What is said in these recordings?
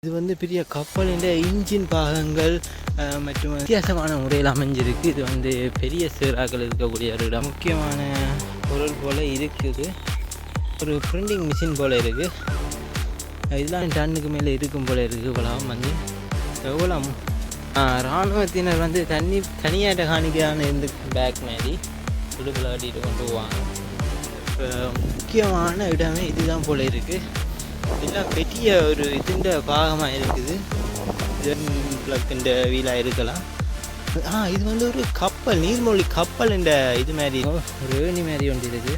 இது வந்து பெரிய கப்பலின் இன்ஜின் பாகங்கள் மற்றும் வித்தியாசமான முறையில் அமைஞ்சிருக்கு. இது வந்து பெரிய சீராக்கள் இருக்கக்கூடிய ஒரு இடம். முக்கியமான பொருள் போல் இருக்குது. ஒரு பிரிண்டிங் மிஷின் போல் இருக்குது. இதெல்லாம் டன்னுக்கு மேலே இருக்கும் போல் இருக்குது. இவ்வளவு வந்து எவ்வளோ இராணுவத்தினர் வந்து தனியாட்ட காணிக்கையான இருந்து பேக் மாதிரி இடுப்பில் கட்டிட்டு கொண்டு போவாங்க. முக்கியமான இடமே இதுதான் போல் இருக்குது. இதெல்லாம் பெரிய ஒரு இதுண்ட பாகமாக இருக்குது. இந்த வீலாக இருக்கலாம். இது வந்து ஒரு கப்பல், நீர்மூழ்கி கப்பல். இந்த இது மாதிரி ஒரு ஏணி மாதிரி ஒன்று இருக்குது.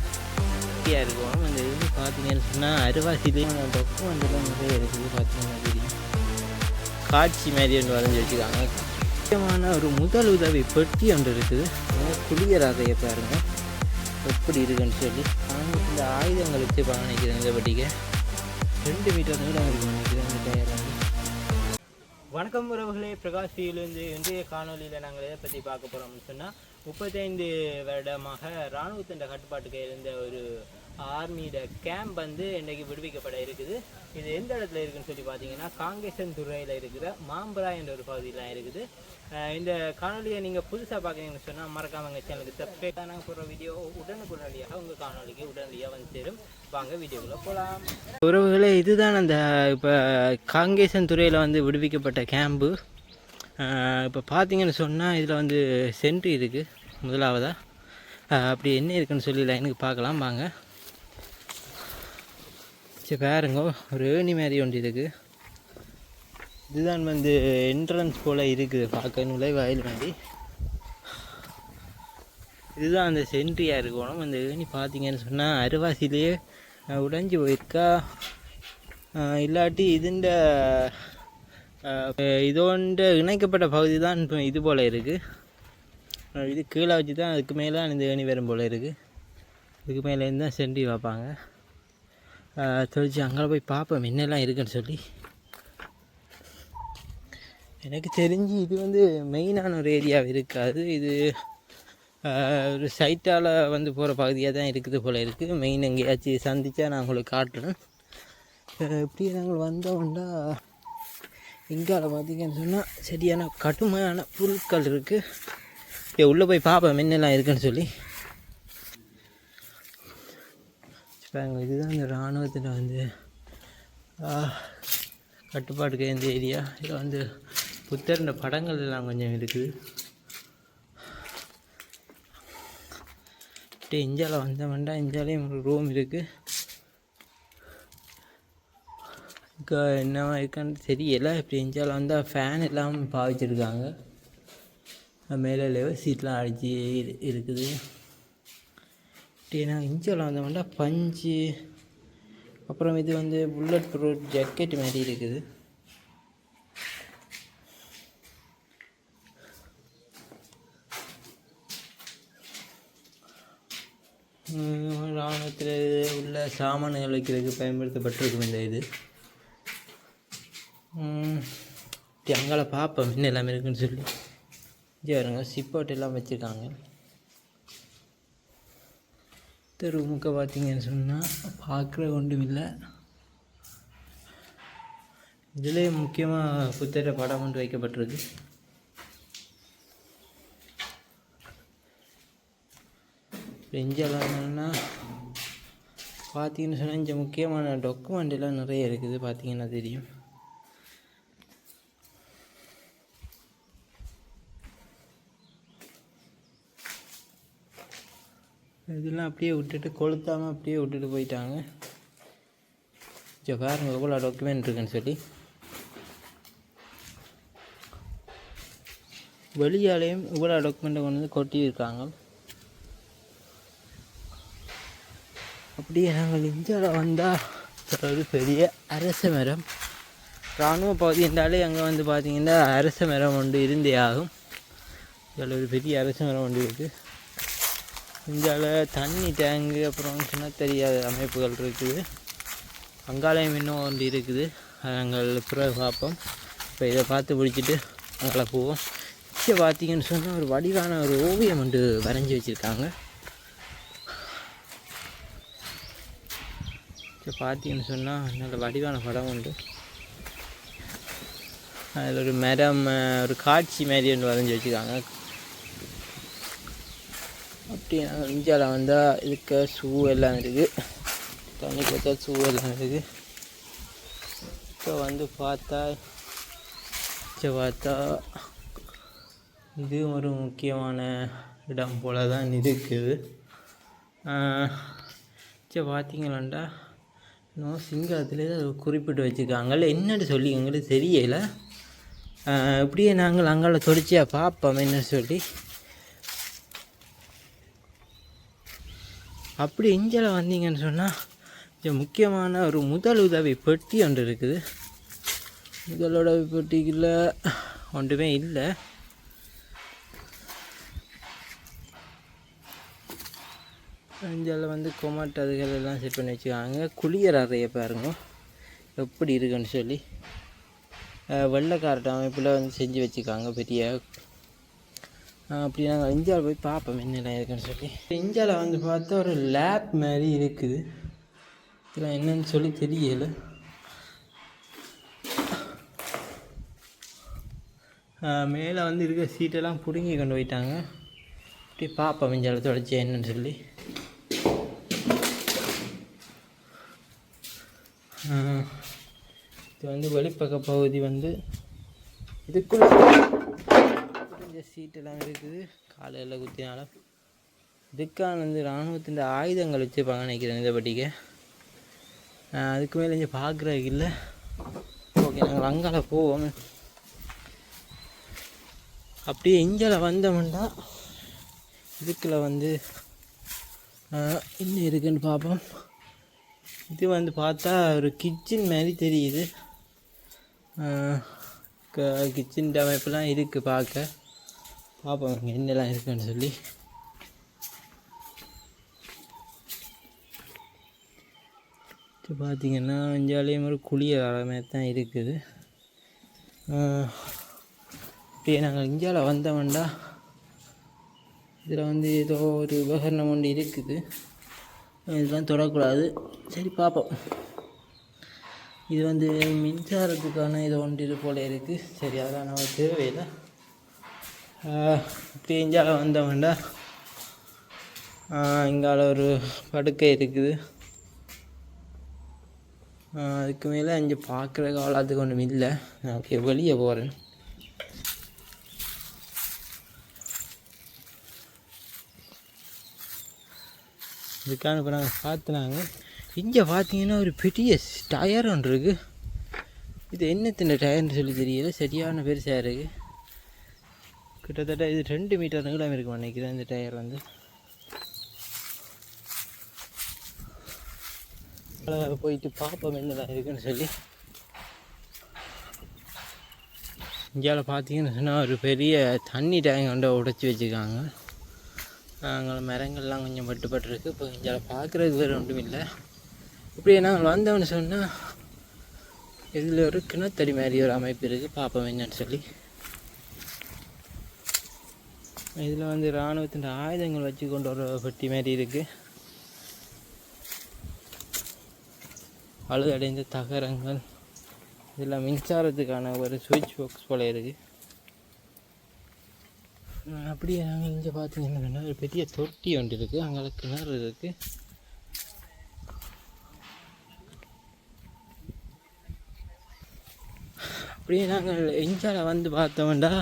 ஃப்ரீயாக இருக்கும். அந்த இது பார்த்தீங்கன்னு சொன்னால் அருவாசிலேயே பக்கம் வந்துலாம் நிறைய இருக்குது. பார்த்தீங்கன்னா தெரியும். காட்சி மாதிரி ஒன்று வரைஞ்சி வச்சுருக்காங்க. முக்கியமான ஒரு முதல் உதவி பெட்டி ஒன்று இருக்குது. குளியராதையை பாருங்கள் எப்படி இருக்குன்னு சொல்லி. இந்த ஆயுதங்கள் வச்சு நினைக்கிறேன். இந்த பெட்டிக்கு 2 மீட்டர் நீளம் இருக்கும் நினைக்கிறேன் இந்த டயர் வந்து. வணக்கம் உறவுகளே, பிரகாஷிலிருந்து இன்றைய காணொலியில் நாங்கள் எதை பற்றி பார்க்க போகிறோம்னு சொன்னால் 35 வருடமாக இராணுவத்தின் கட்டுப்பாட்டுக்கு இருந்த ஒரு ஆர்மியோட கேம்ப் வந்து இன்றைக்கு விடுவிக்கப்பட இருக்குது. இது எந்த இடத்துல இருக்குதுன்னு சொல்லி பார்த்தீங்கன்னா காங்கேசன் துறையில் இருக்கிற மாம்பரா என்ற ஒரு பகுதியில் இருக்குது. இந்த காணொலியை நீங்கள் புதுசாக பார்க்குறீங்கன்னு சொன்னால் மறக்காம எங்கள் சேனலுக்கு சப்ஸ்கிரைப். நாங்கள் போகிற வீடியோ உடனுக்குடனடியாக உங்கள் காணொலிக்கு உடனடியாக வந்து சேரும். வாங்க வீடியோக்குள்ளே போகலாம். உறவுகளே, இதுதான் அந்த இப்போ காங்கேசன் துறையில் வந்து விடுவிக்கப்பட்ட கேம்பு. இப்போ பார்த்தீங்கன்னு சொன்னால் இதில் வந்து சென்ட்ரி இருக்குது முதலாவதாக. அப்படி என்ன இருக்குன்னு சொல்லி லைனுக்கு பார்க்கலாம் வாங்க. சரி பாருங்க, ஒரு ஏணி மாதிரி ஒன்று இருக்குது. இதுதான் வந்து என்ட்ரன்ஸ் போல் இருக்குது. பார்க்க நுழைவாயில் மாதிரி. இதுதான் அந்த சென்ட்ரியாக இருக்கணும். அந்த ஏணி பார்த்தீங்கன்னு சொன்னால் அருவாசிலேயே உடைஞ்சி போயிருக்கா, இல்லாட்டி இதுண்ட இதோண்ட இணைக்கப்பட்ட பகுதி தான் இப்போ இது போல் இருக்குது. இது கீழே வச்சு தான் அதுக்கு மேலே இந்த ஏணி வரும் போல் இருக்குது. இதுக்கு மேலேருந்து தான் சென்ட்ரி வைப்பாங்க. தொழிச்சு அங்கே போய் பார்ப்போம் என்னெல்லாம் இருக்குன்னு சொல்லி. எனக்கு தெரிஞ்சு இது வந்து மெயினான ஒரு ஏரியாவை இருக்காது. இது ஒரு சைட்டால் வந்து போகிற பகுதியாக தான் இருக்குது போல் இருக்குது. மெயின் எங்கேயாச்சும் சந்தித்தா நான் உங்களுக்கு காட்டுறேன். இப்படி நாங்கள் வந்தோம்னா இங்கால பார்த்திங்கன்னு சொன்னால் சரியான கடுமையான பொருட்கள் இருக்குது. உள்ளே போய் பார்ப்போம் என்னெல்லாம் இருக்குன்னு சொல்லி. இதுதான் இந்த இராணுவத்தில் வந்து கட்டுப்பாட்டுக்கு இந்த ஏரியா. இதில் வந்து புத்தர்ன்ற படங்கள் எல்லாம் கொஞ்சம் இருக்குது. அப்படியே இந்தியாவில் வந்தோம்னா இந்தியாவிலையும் ஒரு ரூம் இருக்குது. என்ன இருக்கான்னு தெரியலை. இப்படி இந்தியாவில் வந்தால் ஃபேன் எல்லாம் பாவிச்சிருக்காங்க. மேலே லெவல் சீட்லாம் அடிச்சு இருக்குது. அப்படின்னா இந்தியாவில் வந்தோம்னா பஞ்சு, அப்புறம் இது வந்து புல்லட் ப்ரூஃப் ஜாக்கெட் மாதிரி இருக்குது. இராணுவத்தில் உள்ள சாமான்கள் வைக்கிறதுக்கு பயன்படுத்தப்பட்டிருக்கும் இந்த இது. அங்கால பார்ப்போம் இன்னும் எல்லாமே இருக்குன்னு சொல்லி. இங்கே வருங்க, சிப்போட் எல்லாம் வச்சுருக்காங்க. இந்த ரூமுக்கு பார்த்தீங்கன்னு சொன்னால் பார்க்குற ஒன்றும் இல்லை. இதிலே முக்கியமாக புத்தர படம் ஒன்று வைக்கப்பட்டிருக்கு. இந்தியாவில்னா பார்த்தீங்கன்னு சொன்னால் இங்கே முக்கியமான டாக்குமெண்ட் எல்லாம் நிறைய இருக்குது. பார்த்தீங்கன்னா தெரியும். இதெல்லாம் அப்படியே விட்டுட்டு கொளுத்தாமல் அப்படியே விட்டுட்டு போயிட்டாங்க. பாருங்க எவ்வளோ டாக்குமெண்ட் இருக்குன்னு சொல்லி. வெளியாலேயும் இவ்வளோ டாக்குமெண்ட்டை கொண்டு வந்து கொட்டியிருக்காங்க. அப்படியே நாங்கள் இந்தியாவில் வந்தால் ஒரு பெரிய அரச மரம், இராணுவ பகுதி என்றாலே அங்கே வந்து பார்த்திங்கன்னா அரச மரம் ஒன்று இருந்தே ஆகும். இதில் ஒரு பெரிய அரச மரம் ஒன்று இருக்குது. இந்தியாவில் தண்ணி டேங்கு அப்புறம் சொன்னால் தெரியாத அமைப்புகள் இருக்குது. அங்காலயம் இன்னும் ஒன்று இருக்குது. நாங்கள் பிறகு பார்ப்போம். இப்போ இதை பார்த்து பிடிச்சிட்டு அங்கே போவோம். இங்கே பார்த்தீங்கன்னு சொன்னால் ஒரு வடிவான ஒரு ஓவியம் ஒன்று வரைஞ்சி வச்சுருக்காங்க. இப்போ பார்த்தீங்கன்னு சொன்னால் நல்ல வடிவான படம் உண்டு. அதில் ஒரு மரம் ஒரு காட்சி மாதிரி ஒன்று வரைஞ்சி வச்சுருக்காங்க. அப்படி நாங்கள் இந்தியாவில் வந்தால் இதுக்கு ஷூ எல்லாம் இருக்குது, தண்ணி பார்த்தா ஷூ எல்லாம் இருக்குது. இப்போ வந்து பார்த்தா இது ஒரு முக்கியமான இடம் போல தான் இருக்குது. பார்த்தீங்களாண்டா இன்னும் சிங்களத்திலே தான் குறிப்பிட்டு வச்சுருக்காங்க, என்னென்னு சொல்லி எங்களுக்கு தெரியலை. இப்படியே நாங்கள் அங்கால தொடர்ச்சியாக பார்ப்போம் என்ன சொல்லி. அப்படி இந்தியாவில் வந்தீங்கன்னு சொன்னால் முக்கியமான ஒரு முதலுதவி பெட்டி ஒன்று இருக்குது. முதலுதவி பெட்டிக்குள்ள ஒன்றுமே இல்லை. இந்தியாவில் வந்து கொமாட் அதுகள் எல்லாம் செட் பண்ணி வச்சுக்காங்க. குளியல் அறைய பாருங்க எப்படி இருக்குன்னு சொல்லி வெள்ளைக்காரட்ட அமைப்பில் வந்து செஞ்சு வச்சுக்காங்க பெரிய. அப்படி நாங்கள் இந்தியாவில் போய் பார்ப்போம் என்னெல்லாம் இருக்குன்னு சொல்லி. இந்தியாவில் வந்து பார்த்தா ஒரு லேப் மாதிரி இருக்குது, இதெல்லாம் என்னன்னு சொல்லி தெரியலை. மேலே வந்து இருக்க சீட்டெல்லாம் பிடுங்கி கொண்டு போயிட்டாங்க. அப்படி பார்ப்போம் இந்தியாவில் தொடச்சி என்னன்னு சொல்லி. இது வந்து வெளிப்பக்க பகுதி வந்து இதுக்குள்ள சீட்டெல்லாம் இருக்குது. காலையில் குத்தினால இதுக்கான வந்து இராணுவத்தின் ஆயுதங்கள் வச்சுருப்பாங்க நினைக்கிறேன் இதை பட்டிக்க. அதுக்கு மேலே இங்கே பார்க்குறதுக்கு இல்லை. ஓகே, நாங்கள் அங்கால போவோம். அப்படியே இந்தியாவில் வந்தோம்னா இதுக்குள்ள வந்து இன்னும் இருக்குன்னு பார்ப்போம். இது வந்து பார்த்தா ஒரு கிச்சன் மாதிரி தெரியுது. கிச்சன் அமைப்புலாம் இருக்குது பார்க்க. பார்ப்போம் இங்கே என்னெல்லாம் இருக்குன்னு சொல்லி. பார்த்திங்கன்னா இந்தியாவிலேயும் ஒரு குளியல் மாதிரி தான் இருக்குது. அப்படியே நாங்கள் இந்தியாவில் வந்தோம்டா இதில் வந்து ஏதோ ஒரு உபகரணம் ஒன்று இருக்குது, இதெல்லாம் தொடக்கூடாது. சரி பார்ப்போம். இது வந்து மின்சாரத்துக்கான இது ஒன்று இது போல் இருக்குது. சரி, அதெல்லாம் நம்ம தேவையில்லை. இப்படி இந்தியாவில் வந்தோம்டா இங்கால ஒரு படுக்கை இருக்குது. அதுக்கு மேலே இங்கே பார்க்குற காலத்துக்கு ஒன்றும் இல்லை. நான் அப்படியே வெளியே போகிறேன். இதுக்கான இப்போ நாங்கள் பார்த்துனாங்க. இங்கே பார்த்தீங்கன்னா ஒரு பெரிய டயர் ஒன்று இருக்குது. இது என்னத்தின டயர்னு சொல்லி தெரியல, சரியான பெருசாக இருக்குது. கிட்டத்தட்ட இது 2 மீட்டர் நீளம் இருக்கும் நினைக்கிறேன் இந்த டயர் வந்து. போயிட்டு பார்ப்போம் என்னதான் இருக்குன்னு சொல்லி. இந்தியாவில் பார்த்தீங்கன்னு சொன்னால் ஒரு பெரிய தண்ணி டேங்க் வந்து உடைச்சி வச்சுருக்காங்க. அங்கே மரங்கள்லாம் கொஞ்சம் பட்டுருக்கு. இப்போ இந்தியாவில் பார்க்குறதுக்கு வேறு ஒன்றும் இல்லை. இப்படி நாங்கள் வந்தோம்னு சொன்னால் இதில் ஒரு கிணத்தடி மாதிரி ஒரு அமைப்பு இருக்குது, பார்ப்போம் என்னன்னு சொல்லி. இதில் வந்து இராணுவத்தின் ஆயுதங்கள் வச்சு கொண்டு வர பெட்டி மாதிரி இருக்குது. பழுதடைந்த தகரங்கள், இதெல்லாம் மின்சாரத்துக்கான ஒரு சுவிட்ச் பாக்ஸ் போல் இருக்குது. அப்படியே நாங்கள் இங்கே பார்த்தீங்கன்னா ஒரு பெரிய தொட்டி ஒன்று இருக்குது, அங்கே கிணறு இருக்குது. அப்படியே நாங்கள் இந்தியாவில் வந்து பார்த்தோம்டா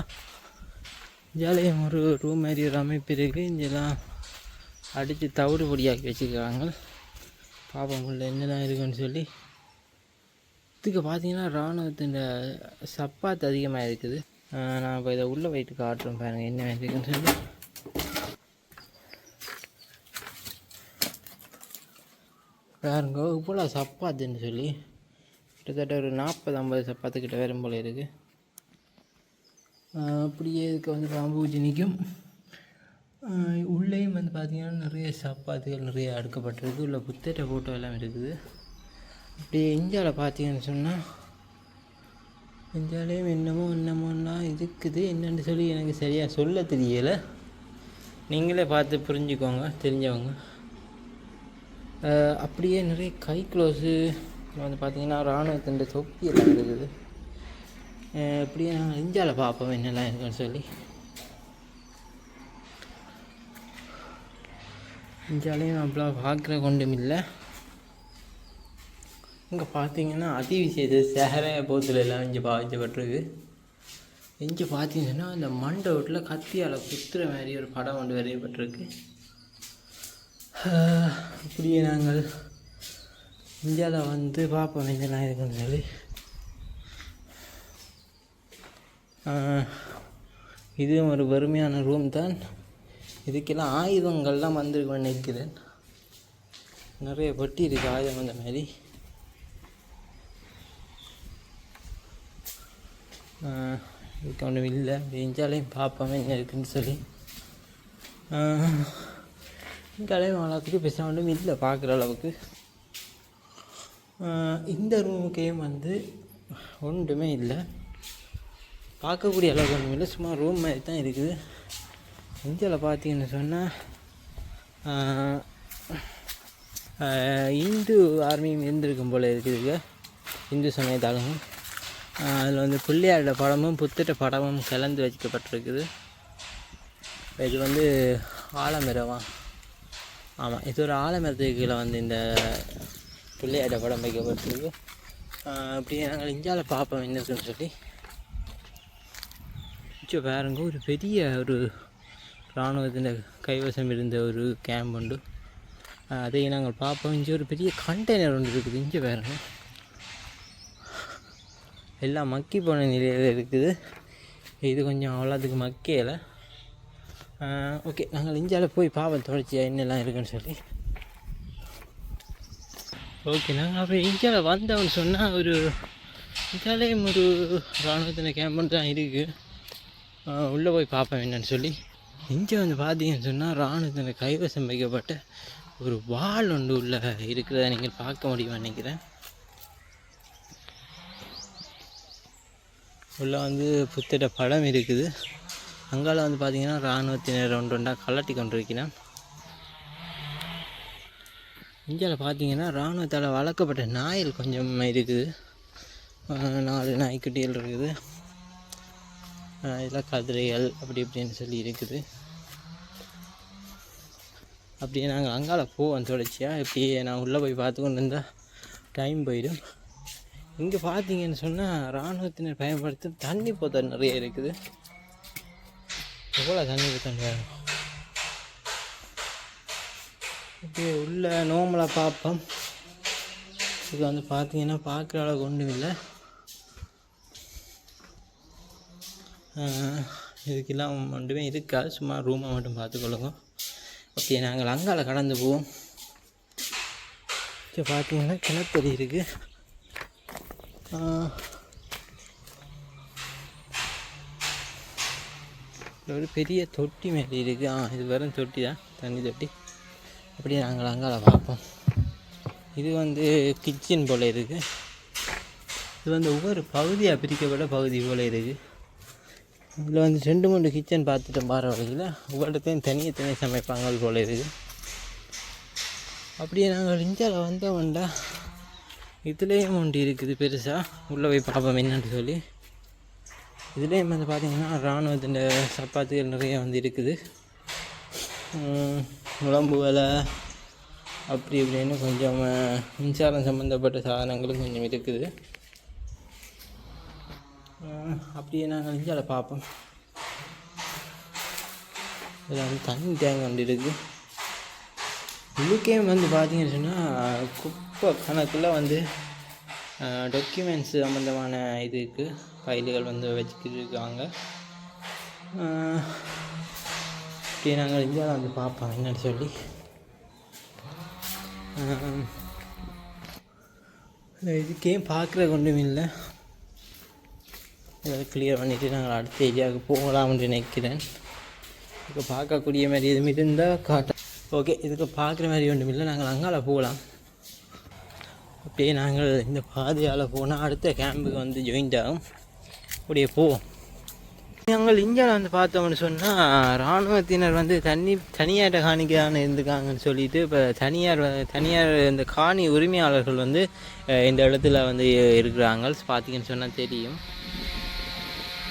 இந்தியாவிலேயும் ஒரு ரூம் மாதிரி ஒரு அமைப்பு இருக்குது. இங்கெல்லாம் அடித்து தவிடு பொடியாக்கி வச்சுருக்காங்க. பார்ப்போம் உள்ள என்னெல்லாம் இருக்குன்னு சொல்லி. இதுக்கு பார்த்தீங்கன்னா இராணுவத்தின் சப்பாத்து அதிகமாக இருக்குது. நான் இப்போ இதை உள்ளே போயிட்டு காட்டுறேன் பாருங்கள் என்ன இருக்குன்னு சொல்லி. பாருங்க இவ்வளோ சப்பாத்துன்னு சொல்லி கிட்டத்தட்ட ஒரு 40-50 சப்பாத்துக்கிட்ட வரும் போல் இருக்குது. அப்படியே இதுக்கு வந்து பாம்பு ஊற்றி நிற்கும். உள்ளேயும் வந்து பார்த்திங்கன்னா நிறைய சப்பாத்துகள் நிறைய அடுக்கப்பட்டிருக்கு. உள்ள புத்தட்ட ஃபோட்டோ எல்லாம் இருக்குது. அப்படியே இந்தியாவில் பார்த்தீங்கன்னு சொன்னால் இந்தியாவிலேயும் என்னமோலாம் இருக்குது. என்னென்னு சொல்லி எனக்கு சரியாக சொல்ல தெரியலை, நீங்களே பார்த்து புரிஞ்சுக்கோங்க தெரிஞ்சவங்க. அப்படியே நிறைய கை க்ளோஸு வந்து பார்த்திங்கன்னா இராணுவத்தின் தொப்பி எல்லாம் இருக்குது. இப்படியே நாங்கள் இந்தியாவில் பார்ப்போம் என்னெல்லாம் இருக்குன்னு சொல்லி. இந்தியாவிலையும் அப்படிலாம் பார்க்குற கொண்டும் இல்லை. இங்கே பார்த்தீங்கன்னா அதிவிசேஷ சேகர போத்தில் எல்லாம் இங்கே பாதிக்கப்பட்டிருக்கு. இங்கே பார்த்தீங்கன்னா அந்த மண்டபத்தில் கத்தியால் குத்துற மாதிரி ஒரு படம் ஒன்று வரையப்பட்டிருக்கு. இப்படியே நாங்கள் இந்தியாவில் வந்து பார்ப்போம் என்னெல்லாம் இருக்குன்னு சொல்லி. இதுவும் ஒரு வறுமையான ரூம் தான். இதுக்கெல்லாம் ஆயுதங்கள்லாம் வந்திருக்குன்னு நினைக்கிறேன். நிறைய பெட்டி இருக்குது ஆயுதம் அந்த மாதிரி. இதுக்கு ஒன்றும் இல்லை. இந்தியாலையும் பார்ப்போம் என்ன இருக்குன்னு சொல்லி. இந்தியாலையும் அளவுக்கு பேச ஒன்றும் இல்லை பார்க்குற அளவுக்கு. இந்த ரூமுக்கையும் வந்து ஒன்றுமே இல்லை, பார்க்கக்கூடிய அளவுக்கு ஒன்றும் இல்லை, சும்மா ரூம் மாதிரி தான் இருக்குது. இந்தியாவில் பார்த்தீங்கன்னு சொன்னால் இந்து ஆர்மியும் இருந்திருக்கும் போல் இருக்குதுங்க, இந்து சமயத்தாலும். அதில் வந்து பிள்ளையாரோட படமும் புத்திர படமும் கலந்து வைக்கப்பட்டிருக்குது. இது வந்து ஆலமரமா? ஆமாம், இது ஒரு ஆலமரத்துக்கு கீழே வந்து இந்த பிள்ளையாரோட படம் வைக்கப்பட்டிருக்கு. அப்படியே நாங்கள் இந்தியாவில் பார்ப்போம் என்ன இருக்குன்னு சொல்லி. மிச்சம் பாருங்க, ஒரு பெரிய ஒரு இராணுவத்தின் கைவசம் இருந்த ஒரு கேம்ப் உண்டு, அதையும் நாங்கள் பார்ப்போம். இங்கே ஒரு பெரிய கண்டெய்னர் ஒன்று இருக்குது. இங்கே பாருங்க, எல்லாம் மக்கி போன நிலையில் இருக்குது. இது கொஞ்சம் அவ்வளோத்துக்கு மக்கையில். ஓகே, நாங்கள் இந்தியாவில் போய் பார்ப்போம் தொடர்ச்சியாக என்னெல்லாம் இருக்குன்னு சொல்லி. ஓகே, நாங்கள் அப்புறம் இந்தியாவில் வந்தவன்னு சொன்னால் ஒரு இந்தியாவிலேயும் ஒரு இராணுவத்தின கேம்பு தான் இருக்குது. உள்ளே போய் பார்ப்பேன் என்னன்னு சொல்லி. இங்கே வந்து பார்த்தீங்கன்னு சொன்னால் இராணுவத்தின கைவசம் வைக்கப்பட்ட ஒரு வால் ஒன்று உள்ள இருக்கிறத நீங்கள் பார்க்க முடியுமா நினைக்கிறேன். உள்ளே வந்து புத்திர படம் இருக்குது. அங்கால வந்து பார்த்திங்கன்னா இராணுவத்தினர் ஒன்றாக கலட்டி கொண்டிருக்கிறான். இந்தியாவில் பார்த்தீங்கன்னா இராணுவத்தால் வளர்க்கப்பட்ட நாய்கள் கொஞ்சம் இருக்குது. 4 நாய்க்குட்டிகள் இருக்குது. இதெல்லாம் கதிரைகள் அப்படி இப்படின்னு சொல்லி இருக்குது. அப்படியே நாங்கள் அங்கால போவோம் தொடர்ச்சியாக. இப்படியே நான் உள்ளே போய் பார்த்து கொண்டு இருந்தால் டைம் போயிடும். இங்கே பார்த்தீங்கன்னு சொன்னால் இராணுவத்தினர் பயன்படுத்தும் தண்ணி போத்தல் நிறைய இருக்குது. எவ்வளோ தண்ணி போத்தல் வேணும். இப்படியே உள்ள நோம்பலாக பார்ப்போம். இது வந்து பார்த்தீங்கன்னா பார்க்குற அளவுக்கு ஒன்றும் இல்லை. இதுக்கெல்லாம் ஒன்றுமே இருக்காது, சும்மா ரூமை மட்டும் பார்த்துக்கொள்ளுங்க. அப்படியே நாங்கள் அங்கால கடந்து போவோம். இப்போ பார்த்தீங்கன்னா கிணத்தடி இருக்குது. ஒரு பெரிய தொட்டி மேலே இருக்குது. இது வெறும் தொட்டி தான், தண்ணி தொட்டி. அப்படியே நாங்கள் அங்கால பார்ப்போம். இது வந்து கிச்சன் போல் இருக்குது. இது வந்து ஒவ்வொரு பகுதியாக பிரிக்கப்பட்ட பகுதி போல் இருக்குது. இதில் வந்து 2-3 கிச்சன் பார்த்துட்டோம் பாரு வகையில். ஒவ்வொருத்தையும் தனியாக சமைப்பாங்க போல் இருக்குது. அப்படியே நாங்கள் இந்தியாவில் வந்தோம்டா, இதுலேயும் ஒன்று இருக்குது பெருசாக. உள்ளே போய் பார்ப்போம் என்னன்னு சொல்லி. இதுலேயும் வந்து பார்த்திங்கன்னா இராணுவத்தின் சப்பாத்துகள் நிறைய வந்து இருக்குது. உடம்பு வேலை அப்படி இப்படின்னு கொஞ்சம் மின்சாரம் சம்மந்தப்பட்ட சாதனங்களும் கொஞ்சம் இருக்குது. அப்படியே நாங்கள் இந்தியாவில் பார்ப்போம். இதில் வந்து தண்ணி டேங்க் ஒன்று இருக்குது. இதுக்கே வந்து பார்த்தீங்கன்னு சொன்னால் குப்பை கணக்கில் வந்து டாக்குமெண்ட்ஸ் சம்மந்தமான இதுக்கு ஃபைல்கள் வந்து வச்சுக்கிட்டு இருக்காங்க. இப்படி நாங்கள் இந்தியாவில் வந்து பார்ப்போம் என்னன்னு சொல்லி. இதுக்கே பார்க்குற கொண்டும் இல்லை. இதை கிளியர் பண்ணிவிட்டு நாங்கள் அடுத்த ஏரியாவுக்கு போகலாம்னு நினைக்கிறேன். இதுக்கு பார்க்கக்கூடிய மாதிரி எதுவும் இருந்தால் காட்ட. ஓகே, இதுக்கு பார்க்குற மாதிரி ஒன்றும் இல்லை. நாங்கள் அங்கால போகலாம். அப்படியே நாங்கள் இந்த பாதையால் போனால் அடுத்த கேம்புக்கு வந்து ஜாயின்ட் ஆகும். அப்படியே போவோம். நாங்கள் இந்தியாவில் வந்து பார்த்தோம்னு சொன்னால் இராணுவத்தினர் வந்து தனியார்கிட்ட காணிக்கான இருந்துக்காங்கன்னு சொல்லிட்டு இப்போ தனியார் இந்த காணி உரிமையாளர்கள் வந்து இந்த இடத்துல வந்து இருக்கிறாங்க. பார்த்தீங்கன்னு சொன்னால் தெரியும்.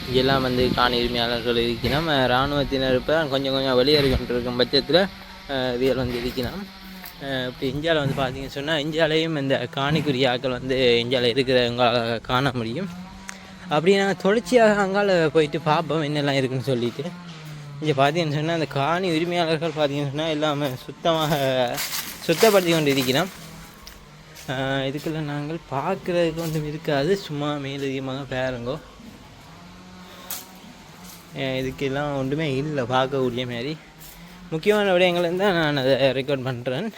இங்கெல்லாம் வந்து காணி உரிமையாளர்கள் இருக்கணும். இராணுவத்தினர் இப்போ கொஞ்சம் கொஞ்சம் வெளியேறி கொண்டிருக்கும் பட்சத்தில் இதில் வந்து இருக்கணும். இப்போ இந்தியாவில் வந்து பார்த்தீங்கன்னு சொன்னால் இந்தியாவிலையும் இந்த காணிக்குரிய ஆக்கள் வந்து இந்தியாவில் இருக்கிறவங்க காண முடியும். அப்படி நாங்கள் தொடர்ச்சியாக அங்கால போயிட்டு பார்ப்போம் என்னெல்லாம் இருக்குதுன்னு சொல்லிட்டு. இங்கே பார்த்தீங்கன்னு சொன்னால் அந்த காணி உரிமையாளர்கள் பார்த்தீங்கன்னு சொன்னால் எல்லாமே சுத்தப்படுத்தி கொண்டு இருக்கிறோம். இதுக்குள்ள நாங்கள் பார்க்குறதுக்கு ஒன்றும் இருக்காது, சும்மா மேலதிகமாக பேருங்கோ. இதுக்கெல்லாம் ஒன்றுமே இல்லை பார்க்கக்கூடிய மாதிரி. முக்கியமான விடயங்கள் இருந்தால் நான் அதை ரெக்கார்ட் பண்ணுறேன்.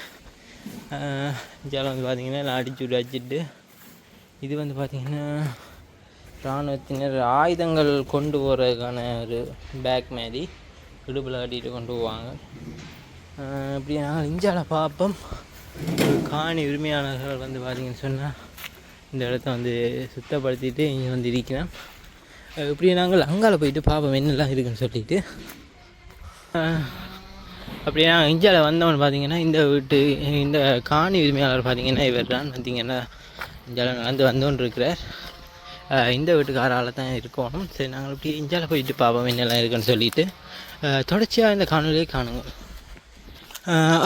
இந்தியாவில் வந்து பார்த்திங்கன்னா எல்லாம் அடிச்சு வச்சுட்டு இது வந்து பார்த்திங்கன்னா இராணுவத்தினர் ஆயுதங்கள் கொண்டு போகிறதுக்கான ஒரு பேக் மாதிரி இடுப்பில் கட்டிட்டு கொண்டு போவாங்க. இப்படி நாங்கள் இந்தியாவில் பார்ப்போம். காணி உரிமையாளர்கள் வந்து பார்த்திங்கன்னு சொன்னால் இந்த இடத்த வந்து சுத்தப்படுத்திட்டு இங்கே வந்து இருக்கிறேன். இப்படி நாங்கள் அங்கால போயிட்டு பார்ப்போம் என்னெல்லாம் இருக்குதுன்னு சொல்லிட்டு. அப்படியே நாங்கள் இந்தியாவில் வந்தவன் பார்த்திங்கன்னா இந்த காணி உரிமையாளர் பார்த்திங்கன்னா இவர் தான் பார்த்திங்கன்னா இந்தியாவில் நடந்து வந்தோன்னு இருக்கிறார். இந்த வீட்டுக்காரால் தான் இருக்கணும். சரி, நாங்கள் இப்படி இந்தியாவில் போயிட்டு பார்ப்போம் என்னெல்லாம் இருக்குன்னு சொல்லிட்டு தொடர்ச்சியாக இந்த காணொலியை காணுங்க.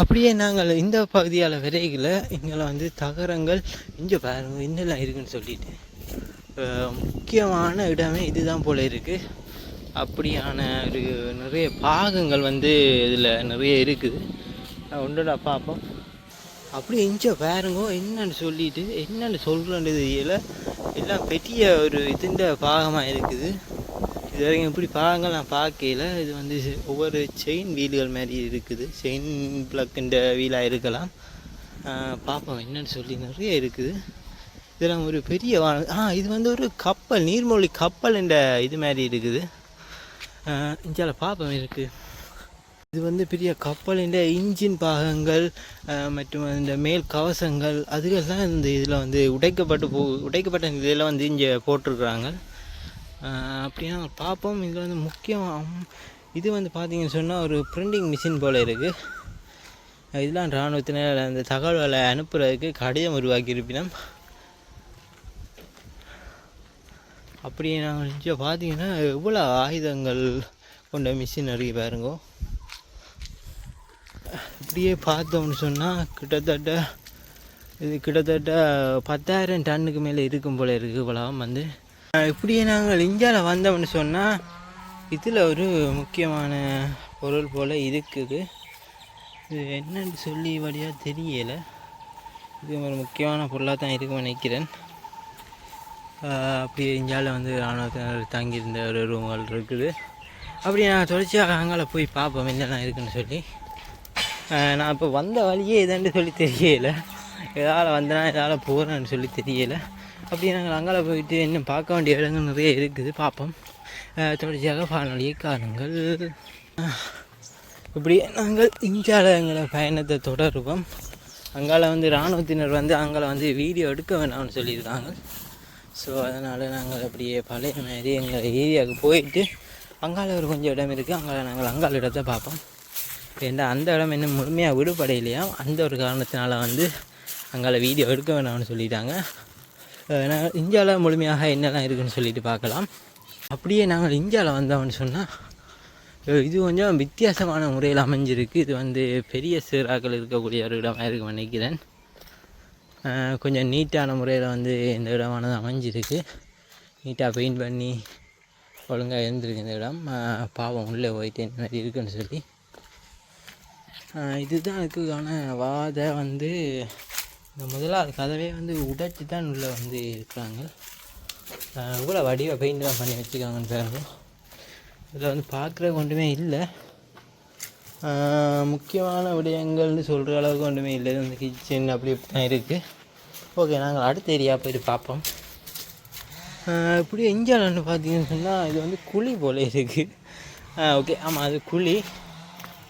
அப்படியே நாங்கள் இந்த பகுதியால் விரைவில் இங்கே வந்து தகரங்கள் இங்கே பாருங்க என்னெல்லாம் இருக்குதுன்னு சொல்லிட்டு முக்கியமான இடமே இதுதான் போல் இருக்குது. அப்படியான ஒரு நிறைய பாகங்கள் வந்து இதில் நிறைய இருக்குது. ஒன்றா பார்ப்போம். அப்படி இங்கே பாருங்க என்னன்னு சொல்லிட்டு என்னென்னு சொல்கிறேன்றது எல்லாம் பெரிய ஒரு இதுண்ட பாகமாக இருக்குது. இது வரைக்கும் இப்படி பாகங்கள் நான் பார்க்கல. இது வந்து ஒவ்வொரு செயின் வீல்கள் மாதிரி இருக்குது. செயின் பிளக்குன்ற வீலாக இருக்கலாம். பார்ப்போம் என்னன்னு சொல்லி நிறைய இருக்குது. இதெல்லாம் ஒரு பெரிய இது வந்து ஒரு கப்பல், நீர்மூழ்கி கப்பல் என்ற இது மாதிரி இருக்குது. இந்தியாவில் பார்ப்போம் இருக்குது. இது வந்து பெரிய கப்பலின் இன்ஜின் பாகங்கள் மற்றும் இந்த மேல் கவசங்கள் அதுகள்லாம் இந்த இதில் வந்து உடைக்கப்பட்ட நிலையில் வந்து இங்கே போட்டிருக்குறாங்க. அப்படின்னா பார்ப்போம். இதில் வந்து முக்கியம் இது வந்து பார்த்திங்கன்னு சொன்னால் ஒரு பிரிண்டிங் மிஷின் போல் இருக்குது. இதெல்லாம் இராணுவத்தினர் அந்த தகவல்களை அனுப்புறதுக்கு கடிதம் உருவாக்கி இருப்பினோம். அப்படியே நாங்கள் இங்கே பார்த்திங்கன்னா எவ்வளோ ஆயுதங்கள் கொண்ட மிஷினரி பாருங்க. இப்படியே பார்த்தோம்னு சொன்னால் கிட்டத்தட்ட 10,000 டன்னுக்கு மேலே இருக்கும் போல் இருக்குது இவ்வளவு வந்து. இப்படியே நாங்கள் இந்தியாவில் வந்தோம்னு சொன்னால் இதில் ஒரு முக்கியமான பொருள் போல் இருக்குது. இது என்னன்னு சொல்லி வழியாக தெரியலை. இது ஒரு முக்கியமான பொருளாக தான் இருக்குன்னு நினைக்கிறேன். அப்படியே இந்தியாவில் வந்து இராணுவத்தினர் தங்கியிருந்த ஒரு ரூம்கள் இருக்குது. அப்படி நான் தொடர்ச்சியாக அங்கால போய் பார்ப்போம் என்னெல்லாம் இருக்குதுன்னு சொல்லி. நான் இப்போ வந்த வழியே எதான்னு சொல்லி தெரியலை. எதால் வந்தேன்னா எதால் போகிறேன்னு சொல்லி தெரியலை. அப்படியே நாங்கள் அங்கால போயிட்டு இன்னும் பார்க்க வேண்டிய இடங்கள் நிறைய இருக்குது, பார்ப்போம். தொடர்ச்சியாக காணொலியை காணுங்கள். இப்படி நாங்கள் இந்தியாவில் எங்களை பயணத்தை தொடருவோம். அங்கால வந்து இராணுவத்தினர் வந்து அங்கால வந்து வீடியோ எடுக்க வேணாம்னு சொல்லியிருக்காங்க. ஸோ அதனால் நாங்கள் அப்படியே பழைய மாதிரி எங்கள் ஏரியாவுக்கு போயிட்டு அங்கால ஒரு கொஞ்சம் இடம் இருக்குது, நாங்கள் அங்கால இடத்தை பார்ப்போம். ஏன்னா அந்த இடம் இன்னும் முழுமையாக விடுபடையிலையா, அந்த ஒரு காரணத்தினால வந்து அங்கால வீடியோ எடுக்க வேணாம்னு சொல்லிட்டாங்க. நாங்கள் இந்தியாவில் முழுமையாக என்னெல்லாம் இருக்குதுன்னு சொல்லிட்டு பார்க்கலாம். அப்படியே நாங்கள் இந்தியாவில் வந்தோம்னு சொன்னால் இது கொஞ்சம் வித்தியாசமான முறையில் அமைஞ்சிருக்கு. இது வந்து பெரிய சிறாக்கள் இருக்கக்கூடிய ஒரு இடமாக இருக்குன்னு நினைக்கிறேன். கொஞ்சம் நீட்டான முறையில் வந்து இந்த இடமானது அமைஞ்சிருக்கு. நீட்டாக பெயிண்ட் பண்ணி ஒழுங்காக இருந்திருக்கு இந்த இடம். பாவம் உள்ளே போயிட்டு இந்த மாதிரி இருக்குன்னு சொல்லி. இதுதான் இதுக்கான வாத வந்து இந்த முதலாவது கதவே வந்து உடைச்சி தான் உள்ளே வந்து இருக்கிறாங்க. இவ்வளோ வடிவாக பெயிண்ட் தான் பண்ணி வச்சுருக்காங்கன்னு பாருங்க. இதில் வந்து பார்க்குற ஒன்றுமே இல்லை, முக்கியமான விடயங்கள்னு சொல்கிற அளவுக்கு ஒன்றுமே இல்லை. இந்த கிச்சன் அப்படி தான் இருக்குது. ஓகே, நாங்கள் அடுத்த ஏரியா போய்ட்டு பார்ப்போம். இப்படி இந்தியாவில்னு பார்த்தீங்கன்னு சொன்னால் இது வந்து குழி போல் இருக்குது. ஓகே, ஆமாம், அது குழி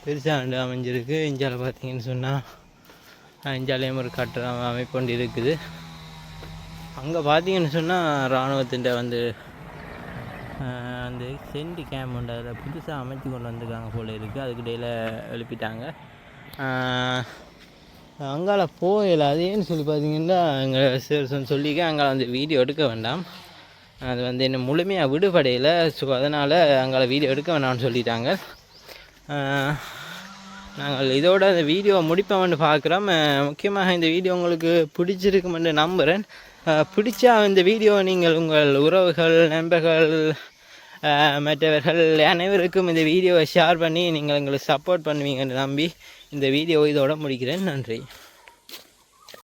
பெருசாக அமைஞ்சிருக்கு. இந்தியாவில் பார்த்தீங்கன்னு சொன்னால் இந்தியாவிலேயும் ஒரு கட்டடம் அமைப்பொண்டு இருக்குது. அங்கே பார்த்தீங்கன்னு சொன்னால் இராணுவத்தின் வந்து அந்த சென்ட் கேம்ப் உண்டு, அதில் புதுசாக அமைச்சு கொண்டு வந்துருக்காங்க போல் இருக்குது. அதுக்கு இடையில் எழுப்பிட்டாங்க. அங்கால போகல. அதேன்னு சொல்லி பார்த்தீங்கன்னா எங்கள் சார் சொல்லிக்க அங்கால வந்து வீடியோ எடுக்க வேண்டாம், அது வந்து என்ன முழுமையாக விடுபடையில். ஸோ அதனால் அங்கே வீடியோ எடுக்க வேணாம்னு சொல்லிட்டாங்க. நாங்கள் இதோட அந்த வீடியோ முடிப்போம்னு பார்க்குறோம். முக்கியமாக இந்த வீடியோ உங்களுக்கு பிடிச்சிருக்குமென்று நம்புகிறேன். பிடிச்சா இந்த வீடியோ நீங்கள் உங்கள் உறவுகள், நண்பர்கள், மற்றவர்கள் அனைவருக்கும் இந்த வீடியோவை ஷேர் பண்ணி நீங்கள் எங்களுக்கு சப்போர்ட் பண்ணுவீங்கன்னு நம்பி இந்த வீடியோ இதோட முடிக்கிறேன். நன்றி.